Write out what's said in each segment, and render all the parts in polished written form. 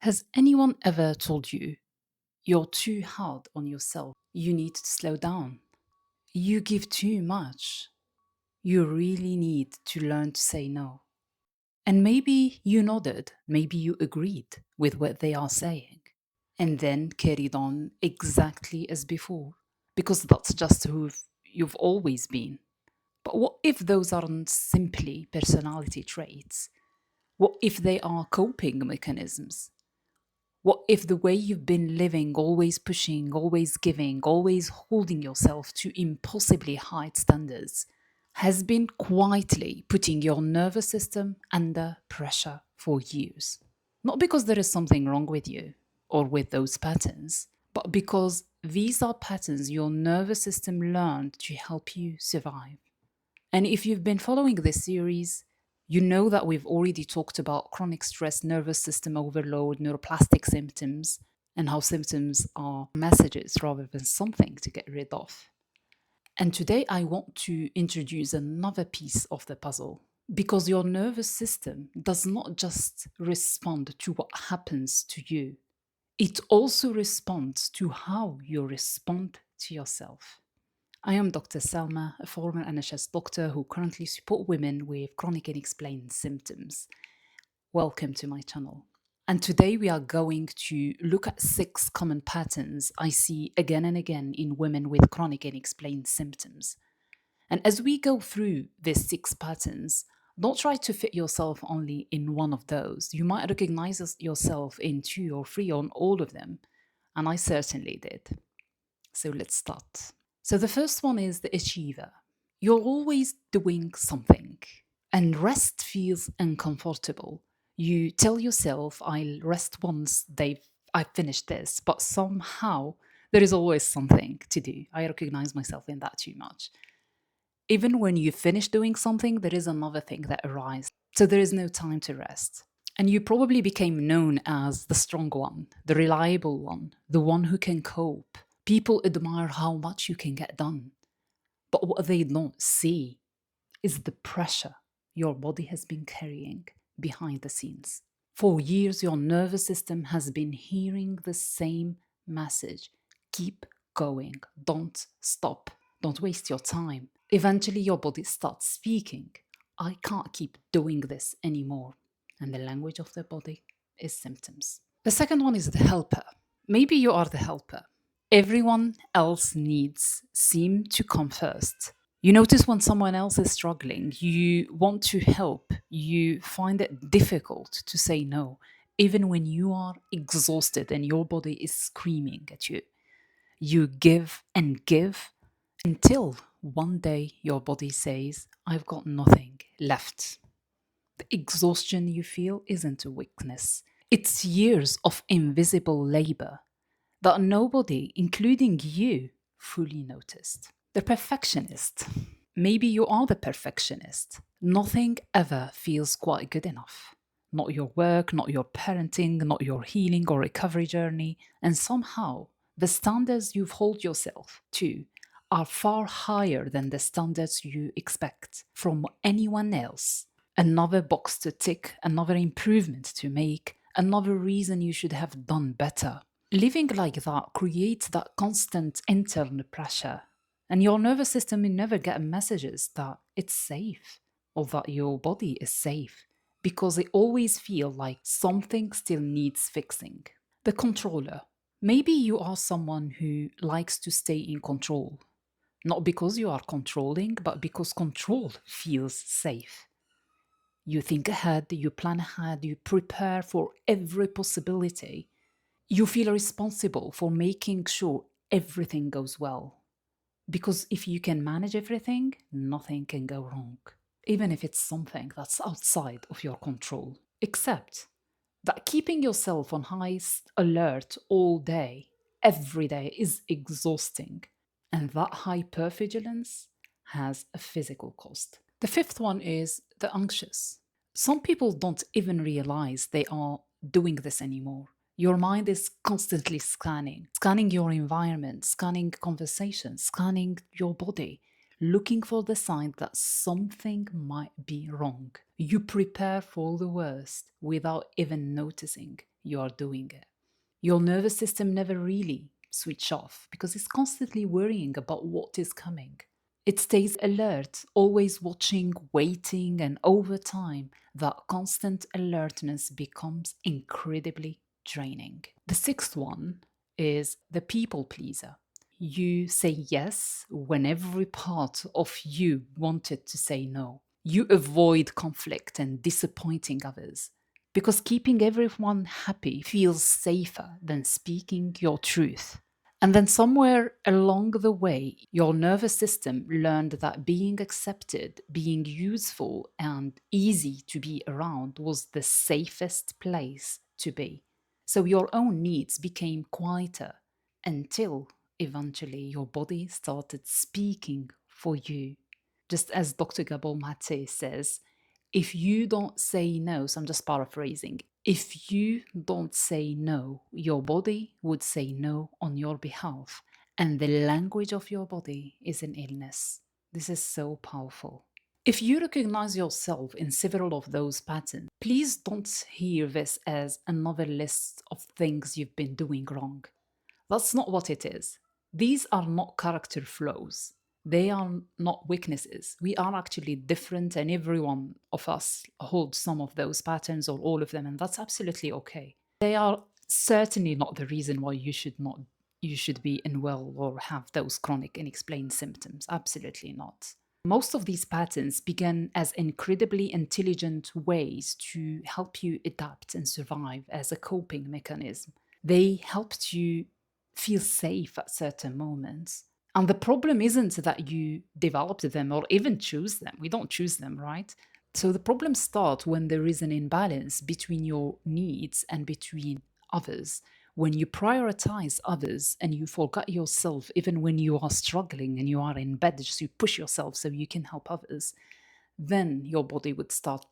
Has anyone ever told you you're too hard on yourself? You need to slow down. You give too much. You really need to learn to say no. And maybe you nodded, maybe you agreed with what they are saying, and then carried on exactly as before, because that's just who you've always been. But what if those aren't simply personality traits? What if they are coping mechanisms? What if the way you've been living, always pushing, always giving, always holding yourself to impossibly high standards, has been quietly putting your nervous system under pressure for years? Not because there is something wrong with you or with those patterns, but because these are patterns your nervous system learned to help you survive. And if you've been following this series, you know that we've already talked about chronic stress, nervous system overload, neuroplastic symptoms, and how symptoms are messages rather than something to get rid of. And today I want to introduce another piece of the puzzle, because your nervous system does not just respond to what happens to you, it also responds to how you respond to yourself. I am Dr. Salma, a former NHS doctor who currently support women with chronic unexplained symptoms. Welcome to my channel. And today we are going to look at 6 common patterns I see again and again in women with chronic unexplained symptoms. And as we go through these 6 patterns, don't try to fit yourself only in one of those. You might recognize yourself in 2 or 3 on all of them, and I certainly did. So let's start. So the first one is the achiever. You're always doing something, and rest feels uncomfortable. You tell yourself, I'll rest once I've finished this, but somehow there is always something to do. I recognize myself in that too much. Even when you finish doing something, there is another thing that arises. So there is no time to rest. And you probably became known as the strong one, the reliable one, the one who can cope. People admire how much you can get done. But what they don't see is the pressure your body has been carrying behind the scenes. For years, your nervous system has been hearing the same message. Keep going. Don't stop. Don't waste your time. Eventually, your body starts speaking. I can't keep doing this anymore. And the language of the body is symptoms. The second one is the helper. Maybe you are the helper. Everyone else needs seem to come first. You notice when someone else is struggling, you want to help, you find it difficult to say no, even when you are exhausted and your body is screaming at you. You give and give until one day your body says, I've got nothing left. The exhaustion you feel isn't a weakness, it's years of invisible labor that nobody, including you, fully noticed. The perfectionist. Maybe you are the perfectionist. Nothing ever feels quite good enough. Not your work, not your parenting, not your healing or recovery journey. And somehow, the standards you hold yourself to are far higher than the standards you expect from anyone else. Another box to tick, another improvement to make, another reason you should have done better. Living like that creates that constant internal pressure, and your nervous system will never get messages that it's safe or that your body is safe because they always feel like something still needs fixing. The controller. Maybe you are someone who likes to stay in control, not because you are controlling, but because control feels safe. You think ahead, you plan ahead, you prepare for every possibility. You feel responsible for making sure everything goes well. Because if you can manage everything, nothing can go wrong, even if it's something that's outside of your control. Except that keeping yourself on high alert all day, every day, is exhausting. And that hypervigilance has a physical cost. The fifth one is the anxious. Some people don't even realize they are doing this anymore. Your mind is constantly scanning your environment, scanning conversations, scanning your body, looking for the sign that something might be wrong. You prepare for the worst without even noticing you are doing it. Your nervous system never really switches off because it's constantly worrying about what is coming. It stays alert, always watching, waiting, and over time, that constant alertness becomes incredibly draining. The sixth one is the people pleaser. You say yes when every part of you wanted to say no. You avoid conflict and disappointing others because keeping everyone happy feels safer than speaking your truth. And then somewhere along the way, your nervous system learned that being accepted, being useful, and easy to be around was the safest place to be. So your own needs became quieter until eventually your body started speaking for you. Just as Dr. Gabor Mate says, if you don't say no, so I'm just paraphrasing, if you don't say no, your body would say no on your behalf. And the language of your body is an illness. This is so powerful. If you recognize yourself in several of those patterns, please don't hear this as another list of things you've been doing wrong. That's not what it is. These are not character flaws. They are not weaknesses. We are actually different, and every one of us holds some of those patterns or all of them, and that's absolutely okay. They are certainly not the reason why you should be unwell or have those chronic unexplained symptoms. Absolutely not. Most of these patterns began as incredibly intelligent ways to help you adapt and survive as a coping mechanism. They helped you feel safe at certain moments. And the problem isn't that you developed them or even choose them. We don't choose them, right? So the problems start when there is an imbalance between your needs and between others. When you prioritize others and you forget yourself, even when you are struggling and you are in bed, just you push yourself so you can help others, then your body would start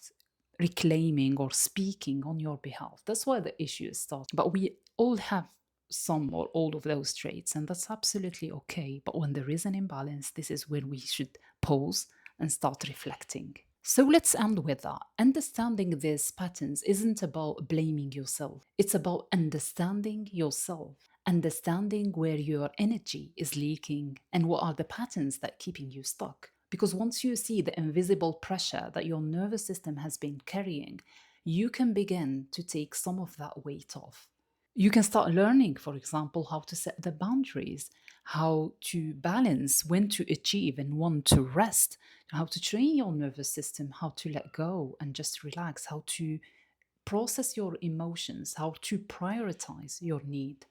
reclaiming or speaking on your behalf. That's why the issue starts. But we all have some or all of those traits, and that's absolutely okay. But when there is an imbalance, this is when we should pause and start reflecting. So let's end with that. Understanding these patterns isn't about blaming yourself, it's about understanding yourself, understanding where your energy is leaking and what are the patterns that are keeping you stuck. Because once you see the invisible pressure that your nervous system has been carrying, you can begin to take some of that weight off. You can start learning, for example, how to set the boundaries, how to balance when to achieve and when to rest, how to train your nervous system, how to let go and just relax, how to process your emotions, how to prioritize your need.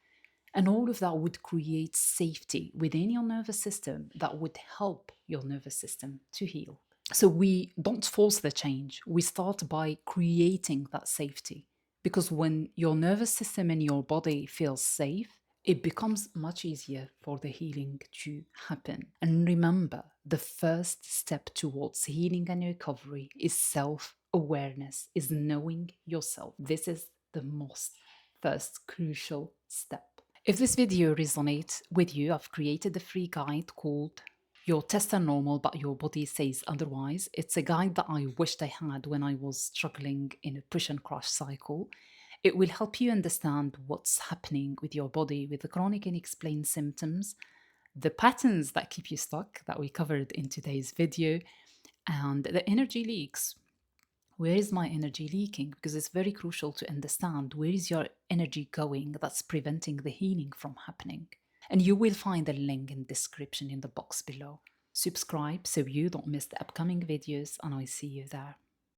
And all of that would create safety within your nervous system that would help your nervous system to heal. So we don't force the change, we start by creating that safety. Because when your nervous system and your body feel safe, it becomes much easier for the healing to happen. And remember, the first step towards healing and recovery is self-awareness, is knowing yourself. This is the most first crucial step. If this video resonates with you, I've created a free guide called Your Tests Are Normal But Your Body Says Otherwise. It's a guide that I wished I had when I was struggling in a push and crash cycle. It will help you understand what's happening with your body with the chronic unexplained symptoms, the patterns that keep you stuck that we covered in today's video, and the energy leaks. Where is my energy leaking? Because it's very crucial to understand where is your energy going that's preventing the healing from happening. And you will find a link in the description in the box below. Subscribe so you don't miss the upcoming videos, and I see you there.